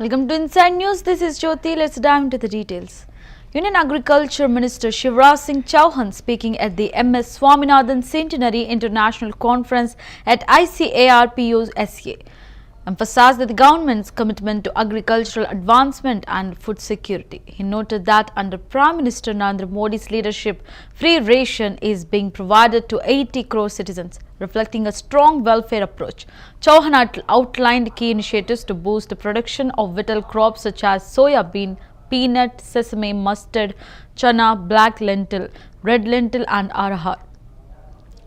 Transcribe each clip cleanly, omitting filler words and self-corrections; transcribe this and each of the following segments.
Welcome to Inside News. This is Jyoti. Let's dive into the details. Union Agriculture Minister Shivraj Singh Chauhan speaking at the MS Swaminathan Centenary International Conference at ICARPU's SCA emphasized that the government's commitment to agricultural advancement and food security. He noted that under Prime Minister Narendra Modi's leadership, free ration is being provided to 80 crore citizens, reflecting a strong welfare approach. Chauhan outlined key initiatives to boost the production of vital crops such as soya bean, peanut, sesame, mustard, chana, black lentil, red lentil and arahar.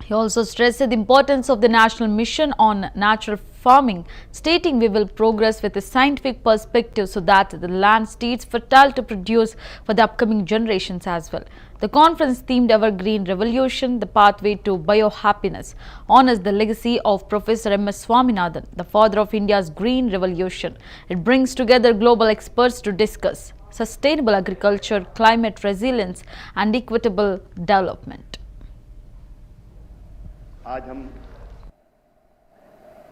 He also stressed the importance of the national mission on natural farming, stating we will progress with a scientific perspective so that the land stays fertile to produce for the upcoming generations as well. The conference themed Evergreen Revolution, the pathway to biohappiness, honors the legacy of Professor M.S. Swaminathan, the father of India's Green Revolution. It brings together global experts to discuss sustainable agriculture, climate resilience and equitable development. आज हम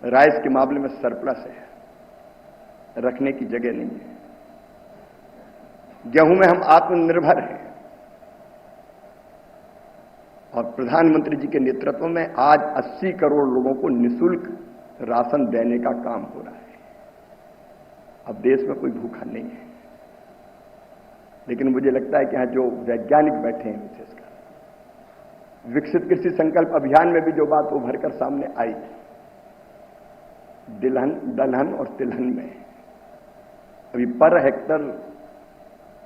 rice के मामले में surplus है, रखने की जगह नहीं है। गेहूं में हम आत्मनिर्भर हैं और प्रधानमंत्री जी के नेतृत्व में आज 80 करोड़ लोगों को निःशुल्क राशन देने का काम हो रहा है। अब देश में कोई भूखा नहीं है, लेकिन मुझे लगता है कि यहां जो वैज्ञानिक बैठे हैं, विशेषकर विकसित कृषि संकल्प अभियान में भी जो बात उभर कर सामने आई, दलहन और तिलहन में अभी पर हेक्टर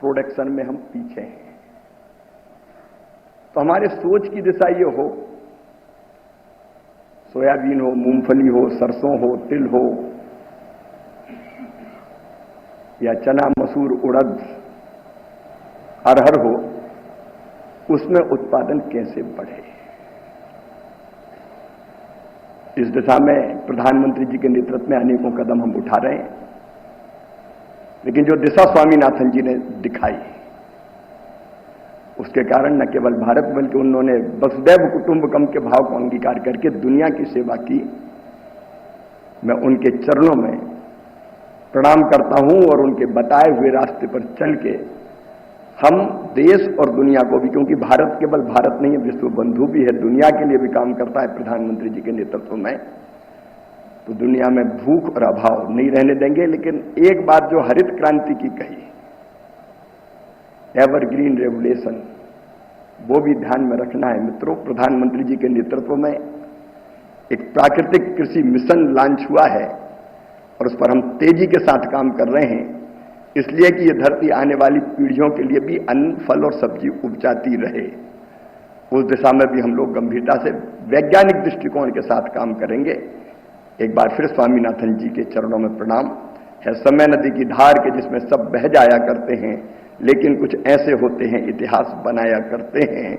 प्रोडक्शन में हम पीछे हैं। तो हमारे सोच की दिशा ये हो, सोयाबीन हो, मूंगफली हो, सरसों हो, तिल हो या चना, मसूर, उड़द, अरहर हो, उसमें उत्पादन कैसे बढ़े। इस दिशा में प्रधानमंत्री जी के नेतृत्व में अनेकों कदम हम उठा रहे हैं, लेकिन जो दिशा स्वामीनाथन जी ने दिखाई, उसके कारण न केवल भारत बल्कि उन्होंने वसुधैव कुटुंबकम के भाव को अंगीकार करके दुनिया की सेवा की। मैं उनके चरणों में प्रणाम करता हूं और उनके बताए हुए रास्ते पर चल के हम देश और दुनिया को भी, क्योंकि भारत केवल भारत नहीं है, विश्व बंधु भी है, दुनिया के लिए भी काम करता है प्रधानमंत्री जी के नेतृत्व में, तो दुनिया में भूख और अभाव नहीं रहने देंगे। लेकिन एक बात जो हरित क्रांति की कही, एवरग्रीन रेवोल्यूशन, वो भी ध्यान में रखना है मित्रों। प्रधानमंत्री जी के नेतृत्व में एक प्राकृतिक कृषि मिशन लॉन्च हुआ है और उस पर हम तेजी के साथ काम कर रहे हैं, इसलिए कि ये धरती आने वाली पीढ़ियों के लिए भी अन्न, फल और सब्जी उपजाती रहे। उस दिशा में भी हम लोग गंभीरता से वैज्ञानिक दृष्टिकोण के साथ काम करेंगे। एक बार फिर स्वामीनाथन जी के चरणों में प्रणाम है। समय नदी की धार के जिसमें सब बह जाया करते हैं, लेकिन कुछ ऐसे होते हैं इतिहास बनाया करते हैं।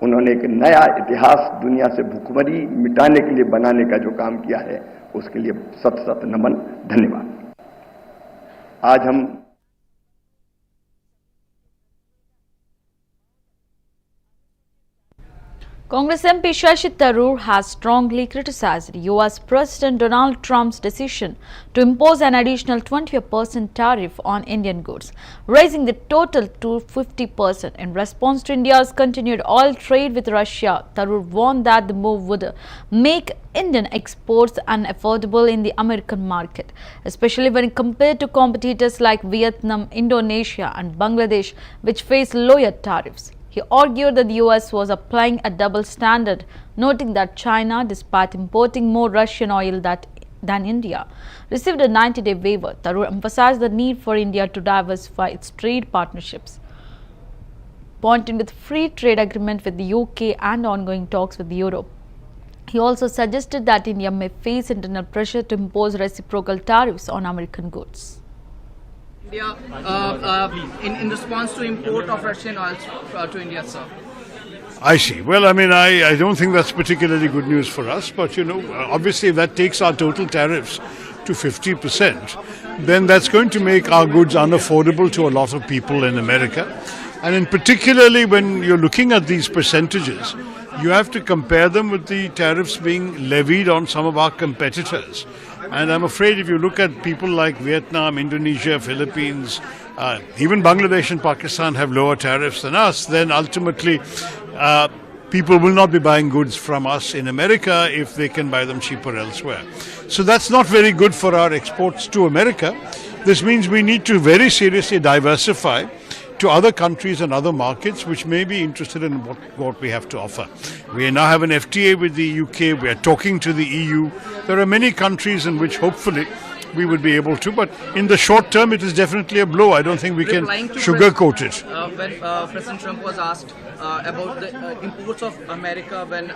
उन्होंने एक नया इतिहास दुनिया से भूखमरी मिटाने के लिए बनाने का जो काम किया है, उसके लिए सत सत नमन, धन्यवाद। आज हम Congress MP Shashi Tharoor has strongly criticized US President Donald Trump's decision to impose an additional 20% tariff on Indian goods, raising the total to 50%. In response to India's continued oil trade with Russia, Tharoor warned that the move would make Indian exports unaffordable in the American market, especially when compared to competitors like Vietnam, Indonesia and Bangladesh, which face lower tariffs. He argued that the US was applying a double standard, noting that China, despite importing more Russian oil than India, received a 90-day waiver. Tharoor emphasized the need for India to diversify its trade partnerships, pointing with free trade agreement with the UK and ongoing talks with Europe. He also suggested that India may face internal pressure to impose reciprocal tariffs on American goods. India in response to import of Russian oil to India, sir? I see. Well, I mean, I don't think that's particularly good news for us, but, obviously if that takes our total tariffs to 50%, then that's going to make our goods unaffordable to a lot of people in America. And in particularly when you're looking at these percentages, you have to compare them with the tariffs being levied on some of our competitors. And I'm afraid if you look at people like Vietnam, Indonesia, Philippines, even Bangladesh and Pakistan have lower tariffs than us, then ultimately people will not be buying goods from us in America if they can buy them cheaper elsewhere. So that's not very good for our exports to America. This means we need to very seriously diversify to other countries and other markets which may be interested in what we have to offer. We now have an FTA with the UK, we are talking to the EU. There are many countries in which hopefully we would be able to, but in the short term it is definitely a blow. I don't think we can Replying to sugarcoat it. When President Trump was asked about the imports of America, when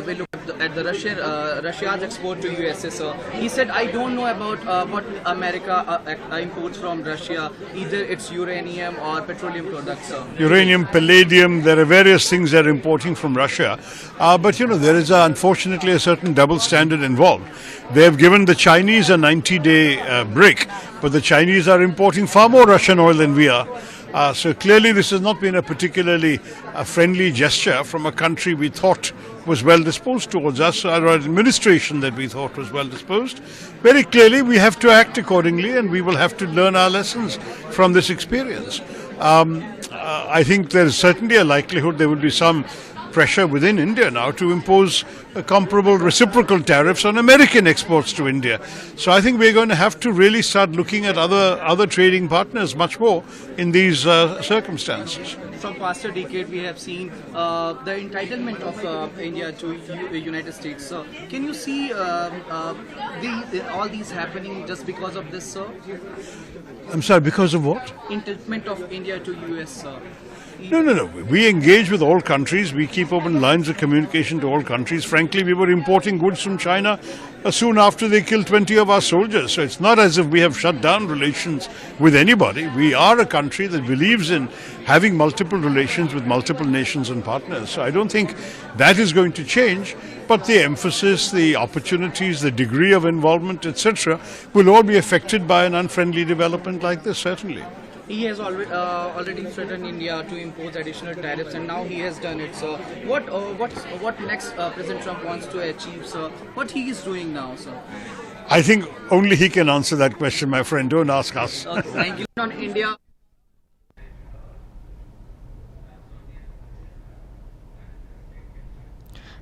we look at the Russia's export to USA, sir, he said, I don't know about what America imports from Russia, either it's uranium or petroleum products, sir. Uranium, palladium, there are various things they're importing from Russia. But there is unfortunately a certain double standard involved. They have given the Chinese a 90-day break, but the Chinese are importing far more Russian oil than we are. So clearly this has not been a particularly friendly gesture from a country we thought was well disposed towards us, or an administration that we thought was well disposed. Very clearly we have to act accordingly, and we will have to learn our lessons from this experience. I think there is certainly a likelihood there will be some pressure within India now to impose comparable reciprocal tariffs on American exports to India. So I think we're going to have to really start looking at other trading partners much more in these circumstances. From past a decade, we have seen the entitlement of India to United States. So, can you see all these happening just because of this, sir? I'm sorry, because of what? Entitlement of India to US, sir. No. We engage with all countries. We keep open lines of communication to all countries. Frankly, we were importing goods from China soon after they killed 20 of our soldiers. So it's not as if we have shut down relations with anybody. We are a country that believes in having multiple relations with multiple nations and partners. So I don't think that is going to change. But the emphasis, the opportunities, the degree of involvement, etc., will all be affected by an unfriendly development like this, certainly. He has already threatened India to impose additional tariffs, and now he has done it. So, what next President Trump wants to achieve, sir? What he is doing now, sir? I think only he can answer that question, my friend. Don't ask us. Thank you. On India.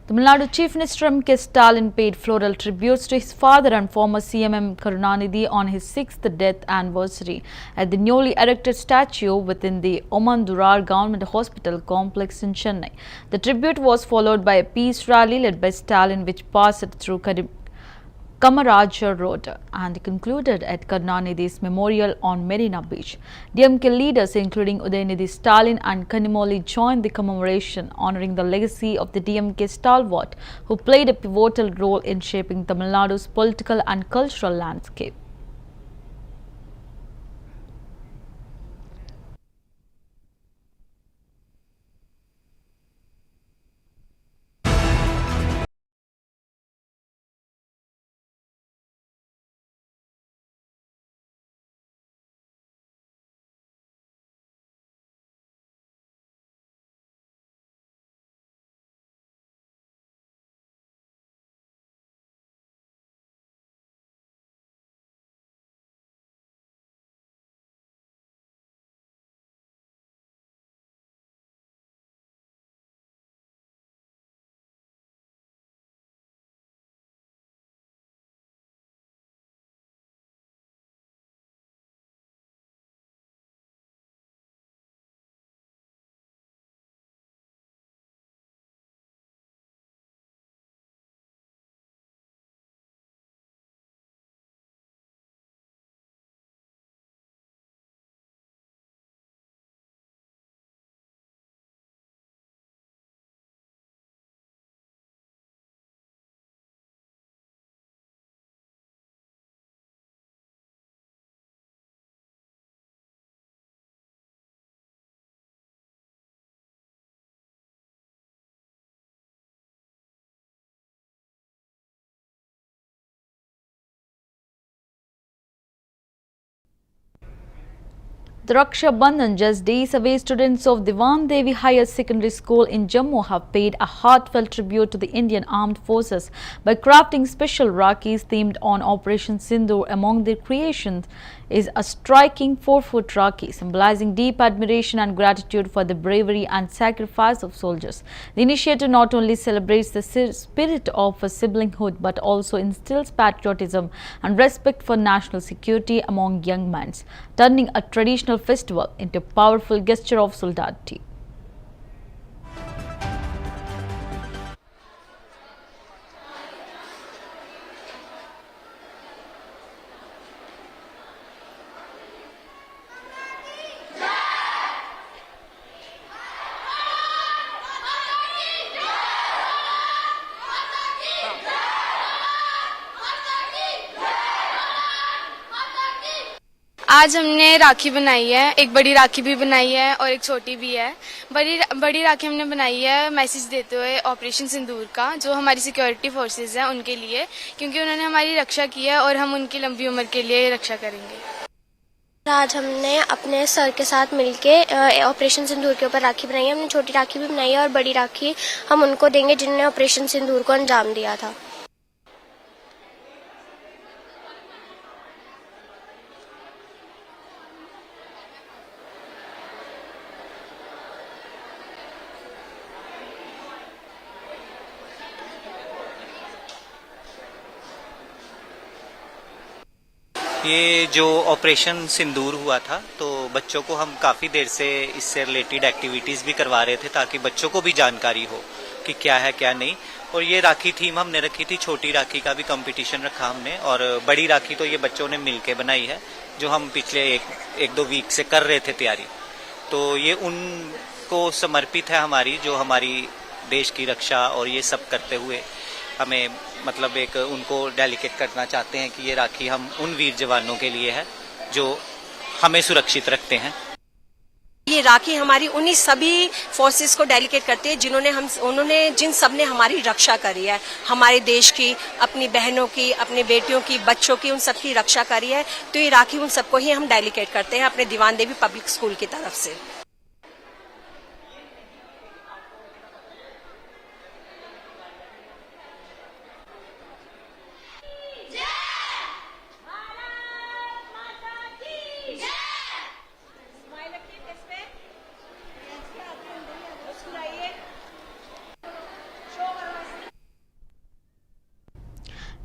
Tamil Nadu Chief Minister M.K. Stalin paid floral tributes to his father and former CM M. Karunanidhi on his 6th death anniversary at the newly erected statue within the Omandurar Government Hospital complex in Chennai. The tribute was followed by a peace rally led by Stalin, which passed through Kamarajar Road and concluded at Karunanidhi's memorial on Marina Beach. DMK leaders including Udayanidhi Stalin and Kanimoli joined the commemoration, honouring the legacy of the DMK stalwart who played a pivotal role in shaping Tamil Nadu's political and cultural landscape. The Raksha Bandhan just days away, students of Diwan Devi Higher Secondary School in Jammu have paid a heartfelt tribute to the Indian Armed Forces by crafting special Rakis themed on Operation Sindoor. Among their creations is a striking 4-foot Rakhi symbolizing deep admiration and gratitude for the bravery and sacrifice of soldiers. The initiative not only celebrates the spirit of siblinghood but also instills patriotism and respect for national security among young minds, turning a traditional festival into a powerful gesture of solidarity. आज हमने राखी बनाई है, एक बड़ी राखी भी बनाई है और एक छोटी भी है। बड़ी राखी हमने बनाई है मैसेज देते हुए ऑपरेशन सिंदूर का, जो हमारी सिक्योरिटी फोर्सेस हैं उनके लिए, क्योंकि उन्होंने हमारी रक्षा की है और हम उनकी लंबी उम्र के लिए रक्षा करेंगे। आज हमने अपने सर के साथ मिलके ऑपरेशन सिंदूर के ऊपर राखी बनाई है। हमने छोटी राखी भी बनाई है और बड़ी राखी हम उनको देंगे जिन्होंने ऑपरेशन सिंदूर को अंजाम दिया था। ये जो ऑपरेशन सिंदूर हुआ था, तो बच्चों को हम काफ़ी देर से इससे रिलेटेड एक्टिविटीज़ भी करवा रहे थे ताकि बच्चों को भी जानकारी हो कि क्या है क्या नहीं। और ये राखी थीम हमने रखी थी, छोटी राखी का भी कंपटीशन रखा हमने, और बड़ी राखी तो ये बच्चों ने मिलके बनाई है, जो हम पिछले एक दो वीक से कर रहे थे तैयारी। तो ये उनको समर्पित है हमारी, जो हमारी देश की रक्षा और ये सब करते हुए हमें मतलब एक उनको डेडिकेट करना चाहते हैं कि ये राखी हम उन वीर जवानों के लिए है जो हमें सुरक्षित रखते हैं। ये राखी हमारी उन्हीं सभी फोर्सेस को डेडिकेट करती है उन्होंने जिन सब ने हमारी रक्षा करी है, हमारे देश की, अपनी बहनों की, अपनी बेटियों की, बच्चों की, उन सब की रक्षा करी है। तो ये राखी उन सबको ही हम डेडिकेट करते हैं अपने दीवान देवी पब्लिक स्कूल की तरफ से।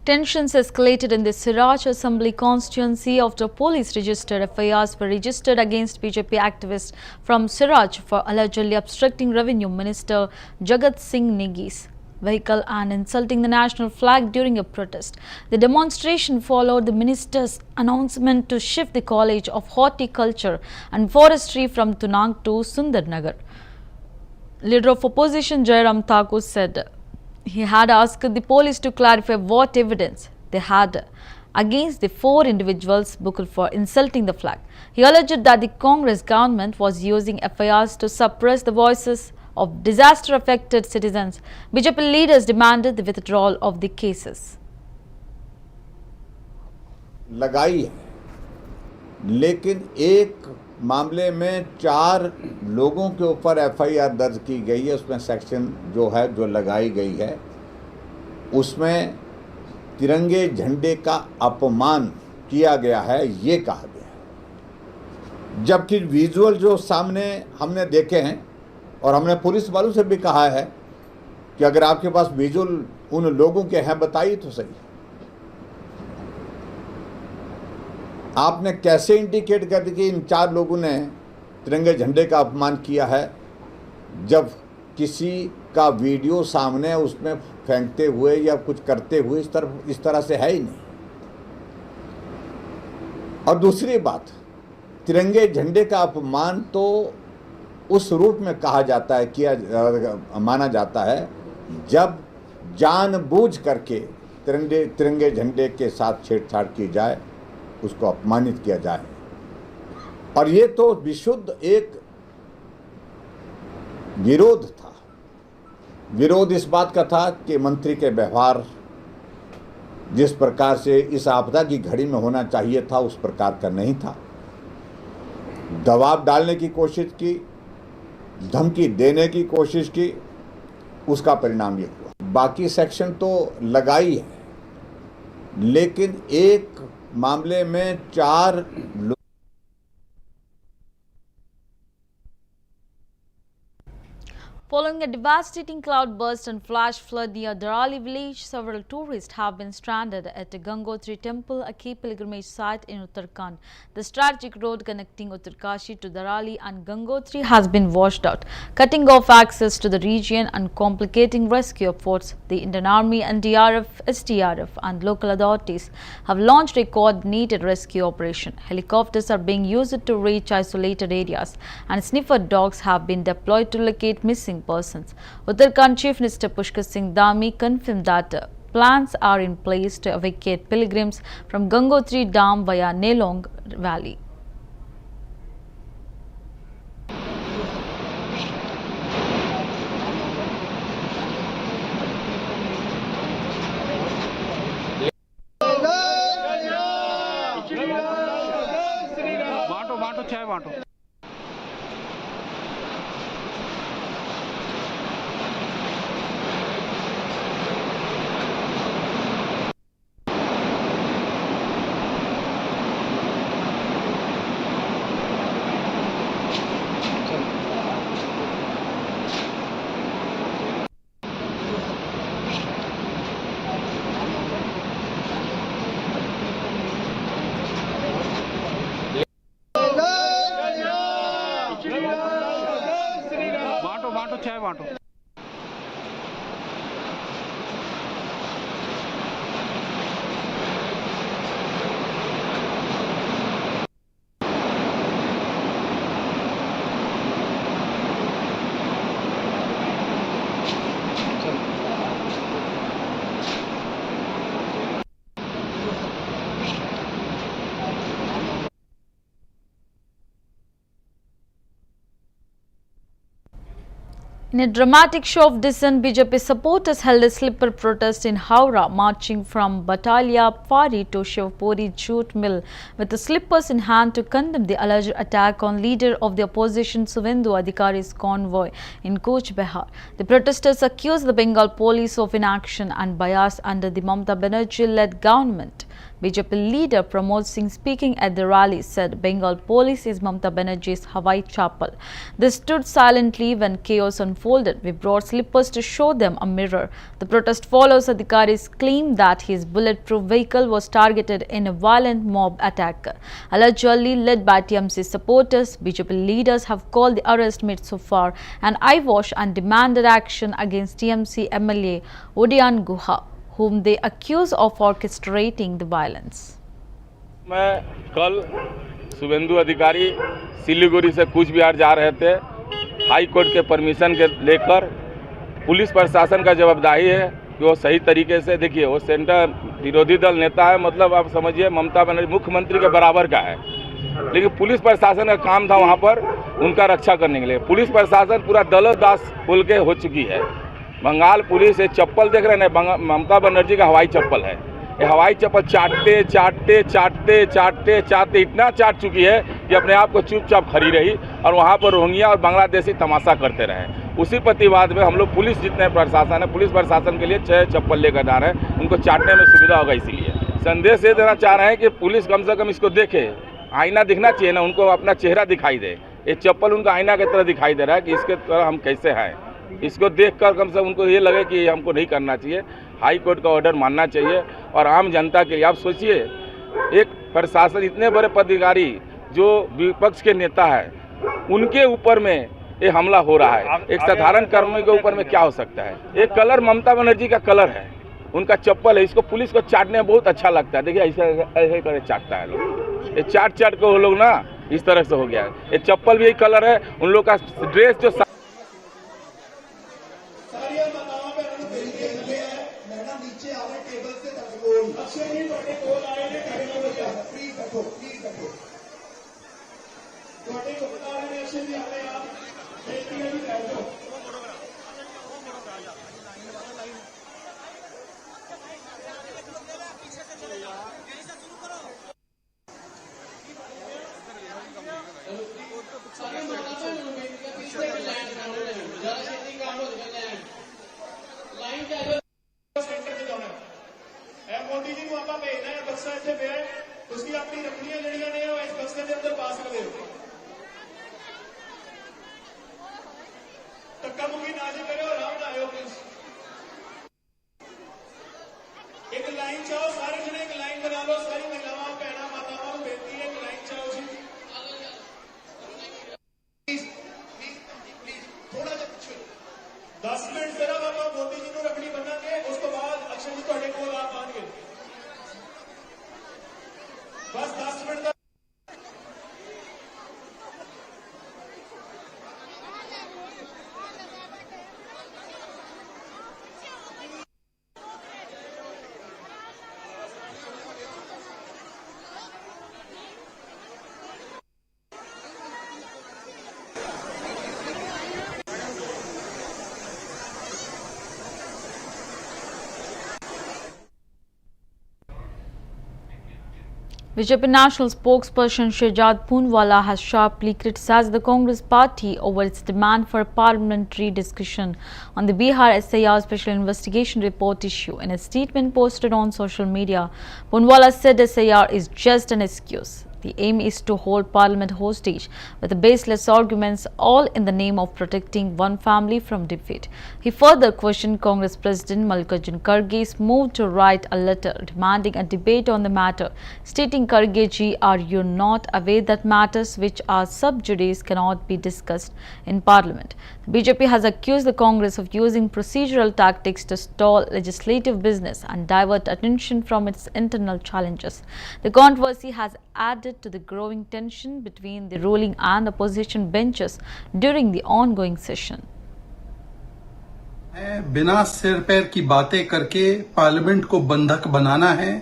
Tensions escalated in the Siraj Assembly constituency after police registered FIRs were registered against BJP activists from Siraj for allegedly obstructing Revenue Minister Jagat Singh Negi's vehicle and insulting the national flag during a protest. The demonstration followed the minister's announcement to shift the College of Horticulture and Forestry from Tunang to Sundarnagar. Leader of opposition Jairam Thakur said he had asked the police to clarify what evidence they had against the 4 individuals booked for insulting the flag. He alleged that the Congress government was using FIRs to suppress the voices of disaster-affected citizens. BJP leaders demanded the withdrawal of the cases. लगाई है, लेकिन एक मामले में 4 लोगों के ऊपर FIR दर्ज की गई है। उसमें सेक्शन जो है जो लगाई गई है उसमें तिरंगे झंडे का अपमान किया गया है, ये कहा गया है। जबकि विजुअल जो सामने हमने देखे हैं और हमने पुलिस वालों से भी कहा है कि अगर आपके पास विजुअल उन लोगों के हैं बताइए तो सही। आपने कैसे इंडिकेट कर दी कि इन 4 लोगों ने तिरंगे झंडे का अपमान किया है, जब किसी का वीडियो सामने उसमें फेंकते हुए या कुछ करते हुए इस तरह से है ही नहीं। और दूसरी बात, तिरंगे झंडे का अपमान तो उस रूप में कहा जाता है, किया माना जाता है जब जानबूझ करके तिरंगे झंडे के साथ छेड़छाड़ की जाए, उसको अपमानित किया जाए। और ये तो विशुद्ध एक विरोध था। विरोध इस बात का था कि मंत्री के व्यवहार जिस प्रकार से इस आपदा की घड़ी में होना चाहिए था उस प्रकार का नहीं था। दबाव डालने की कोशिश की, धमकी देने की कोशिश की, उसका परिणाम ये हुआ। बाकी सेक्शन तो लगाई है, लेकिन एक मामले में 4 लोग Following a devastating cloudburst and flash flood near Darali village, several tourists have been stranded at the Gangotri temple, a key pilgrimage site in Uttarakhand. The strategic road connecting Uttarkashi to Darali and Gangotri has been washed out, cutting off access to the region and complicating rescue efforts. The Indian Army, NDRF, SDRF and local authorities have launched a coordinated rescue operation. Helicopters are being used to reach isolated areas and sniffer dogs have been deployed to locate missing persons. Uttarakhand Chief Minister Pushkar Singh Dhami confirmed that plans are in place to evacuate pilgrims from Gangotri Dam via Nelong Valley. बांटो चाय बांटो। बांटो चाय बांटो। In a dramatic show of dissent, BJP supporters held a slipper protest in Howrah, marching from Batalia Pari to Shivpuri jute mill with the slippers in hand to condemn the alleged attack on leader of the opposition Suvendu Adhikari's convoy in Cooch Behar. The protesters accused the Bengal police of inaction and bias under the Mamata Banerjee-led government. BJP leader Pramod Singh, speaking at the rally, said Bengal police is Mamata Banerjee's Hawaii chapel. They stood silently when chaos unfolded. We brought slippers to show them a mirror. The protest follows Adhikari's claim that his bulletproof vehicle was targeted in a violent mob attack, allegedly led by TMC supporters. BJP leaders have called the arrest made so far an eyewash and demanded action against TMC MLA Udayan Guha, whom they accuse of orchestrating the violence. मैं कल शुभेंदु अधिकारी सिलीगुड़ी से कूच बिहार जा रहे थे। High court के permission के लेकर पुलिस प्रशासन का जवाबदारी है कि वो सही तरीके से, देखिए वो सेंटर विरोधी दल नेता है, मतलब आप समझिए ममता बनर्जी मुख्यमंत्री के बराबर का है, लेकिन पुलिस प्रशासन का काम था वहाँ पर उनका रक्षा करने के लिए। पुलिस प्रशासन पूरा दलदास बोल के हो चुकी है। बंगाल पुलिस ये चप्पल देख रहे हैं, ममता बनर्जी का हवाई चप्पल है। ये हवाई चप्पल चाटते चाटते चाटते चाटते चाटते इतना चाट चुकी है कि अपने आप को चुपचाप खड़ी रही और वहाँ पर रोहिंग्या और बांग्लादेशी तमाशा करते रहे। उसी प्रतिवाद में हम लोग पुलिस जितने प्रशासन है, पुलिस प्रशासन के लिए 6 चप्पल लेकर जा रहे हैं, उनको चाटने में सुविधा होगा। इसीलिए संदेश ये देना चाह रहे हैं कि पुलिस कम से कम इसको देखे, आईना दिखना चाहिए ना, उनको अपना चेहरा दिखाई दे। ये चप्पल उनका आईना की तरह दिखाई दे रहा है कि इसके तरह हम कैसे हैं। इसको देखकर कम से कम उनको ये लगे कि हमको नहीं करना चाहिए, हाई कोर्ट का ऑर्डर मानना चाहिए। और आम जनता के लिए आप सोचिए, एक प्रशासन इतने बड़े पदाधिकारी जो विपक्ष के नेता है, उनके ऊपर में ये हमला हो रहा है। एक साधारण कर्मी के ऊपर में क्या हो सकता है। एक कलर ममता बनर्जी का कलर है, उनका चप्पल है, इसको पुलिस को चाटने में बहुत अच्छा लगता है। देखिए ऐसे ऐसे करे चाटता है लोग, ये चाट चाट के वो लोग ना इस तरह से हो गया है। ये चप्पल भी यही कलर है, उन लोग का ड्रेस जो मोदी जी को आप भेजना है बक्सा इतने पे है उसकी अपनी रखनियां जड़ियां ने इस बक्से के अंदर पा सकते हो धक्का मुक्की ना जी करो आराम ना आयो प्लीज एक लाइन चाहो सारे जने एक लाइन बना लो सारी महिलावां भैणा मातावां को बेनती है एक लाइन चाहो जी प्लीज थोड़ा सा पीछे 10 मिनट सिर्फ आप मोदी जी को रखड़ी बनांगे उसके बाद अक्षय जी ਤੁਹਾਡੇ ਕੋਲ आप आएंगे बस 10 मिनट तक BJP national spokesperson Shehzad Poonwala has sharply criticized the Congress party over its demand for a parliamentary discussion on the Bihar SIR Special Investigation Report issue. In a statement posted on social media, Poonwala said SIR is just an excuse. The aim is to hold Parliament hostage with baseless arguments, all in the name of protecting one family from defeat. He further questioned Congress President Mallikarjun Kharge's move to write a letter demanding a debate on the matter, stating, "Kharge ji, are you not aware that matters which are sub judice cannot be discussed in Parliament?" The BJP has accused the Congress of using procedural tactics to stall legislative business and divert attention from its internal challenges. The controversy has added to the growing tension between the ruling and opposition benches during the ongoing session. बिना सिर पैर की बातें करके parliament को बंधक बनाना है,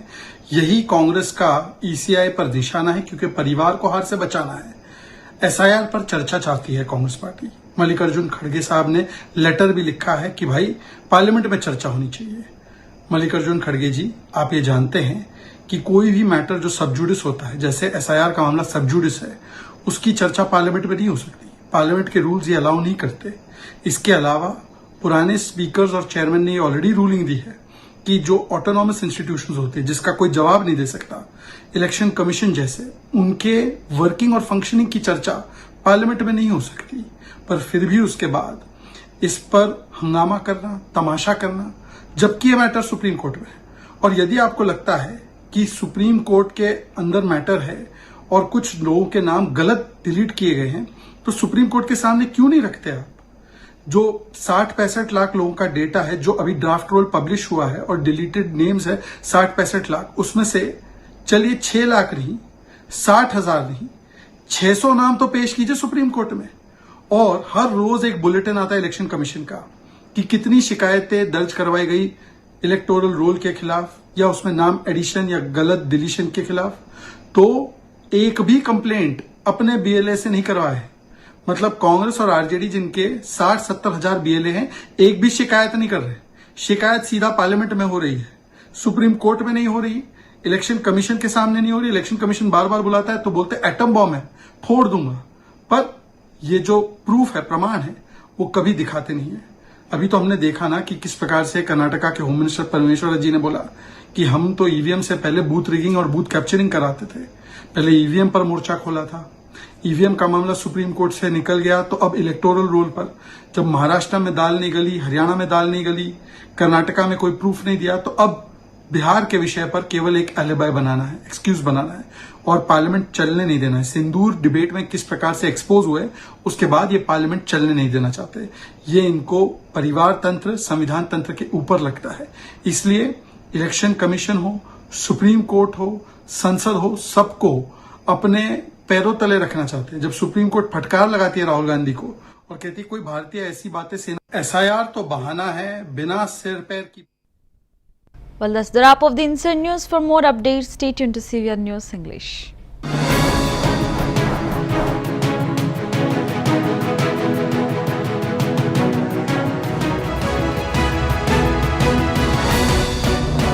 यही कांग्रेस का ईसीआई पर निशाना है, क्योंकि परिवार को हार से बचाना है। एसआईआर पर चर्चा चाहती है कांग्रेस पार्टी। मल्लिकार्जुन खड़गे साहब ने लेटर भी लिखा है कि भाई पार्लियामेंट में चर्चा होनी चाहिए। मल्लिकार्जुन खड़गे जी, आप ये जानते हैं कि कोई भी मैटर जो सबजुडिस होता है, जैसे एसआईआर का मामला सबजुडिस है, उसकी चर्चा पार्लियामेंट में नहीं हो सकती। पार्लियामेंट के रूल्स ये अलाउ नहीं करते। इसके अलावा पुराने स्पीकर्स और चेयरमैन ने ऑलरेडी रूलिंग दी है कि जो ऑटोनॉमस इंस्टीट्यूशंस होते हैं जिसका कोई जवाब नहीं दे सकता, इलेक्शन कमीशन जैसे, उनके वर्किंग और फंक्शनिंग की चर्चा पार्लियामेंट में नहीं हो सकती। पर फिर भी उसके बाद इस पर हंगामा करना, तमाशा करना, जबकि ये मैटर सुप्रीम कोर्ट में है। और यदि आपको लगता है कि सुप्रीम कोर्ट के अंदर मैटर है और कुछ लोगों के नाम गलत डिलीट किए गए हैं, तो सुप्रीम कोर्ट के सामने क्यों नहीं रखते आप? जो 60-65 लाख लोगों का डेटा है जो अभी ड्राफ्ट रोल पब्लिश हुआ है और डिलीटेड नेम्स है 60-65 लाख, उसमें से चलिए 6 लाख नहीं, 60,000 नहीं, 600 नाम तो पेश कीजिए सुप्रीम कोर्ट में। और हर रोज एक बुलेटिन आता है इलेक्शन कमीशन का कि कितनी शिकायतें दर्ज करवाई गई इलेक्टोरल रोल के खिलाफ या उसमें नाम एडिशन या गलत डिलीशन के खिलाफ। तो एक भी कंप्लेंट अपने बीएलए से नहीं करवाए। मतलब कांग्रेस और आरजेडी जिनके 60-70 हजार बीएलए हैं, एक भी शिकायत नहीं कर रहे। शिकायत सीधा पार्लियामेंट में हो रही है, सुप्रीम कोर्ट में नहीं हो रही, इलेक्शन कमीशन के सामने नहीं हो रही। इलेक्शन कमीशन बार बार बुलाता है तो बोलते एटम बॉम्ब है, फोड़ दूंगा, पर ये जो प्रूफ है, प्रमाण है, वो कभी दिखाते नहीं है। अभी तो हमने देखा ना कि किस प्रकार से कर्नाटका के होम मिनिस्टर परमेश्वर जी ने बोला कि हम तो ईवीएम से पहले बूथ रिगिंग और बूथ कैप्चरिंग कराते थे। पहले ईवीएम पर मोर्चा खोला था, ईवीएम का मामला सुप्रीम कोर्ट से निकल गया, तो अब इलेक्टोरल रोल पर जब महाराष्ट्र में दाल नहीं गली, हरियाणा में दाल नहीं गली, कर्नाटका में कोई प्रूफ नहीं दिया, तो अब बिहार के विषय पर केवल एक एलिबाई बनाना है, एक्सक्यूज बनाना है और पार्लियामेंट चलने नहीं देना है। सिंदूर डिबेट में किस प्रकार से एक्सपोज हुए, उसके बाद ये पार्लियामेंट चलने नहीं देना चाहते। ये इनको परिवार तंत्र, संविधान तंत्र के ऊपर लगता है। इसलिए इलेक्शन कमीशन हो, सुप्रीम कोर्ट हो, संसद हो, सबको अपने पैरों तले रखना चाहते हैं। जब सुप्रीम कोर्ट फटकार लगाती है राहुल गांधी को और कहती है कोई भारतीय ऐसी बातें एसआईआर तो बहाना है, बिना सिर पैर की। Well, that's the wrap of the Inside News. For more updates, stay tuned to CVR News English.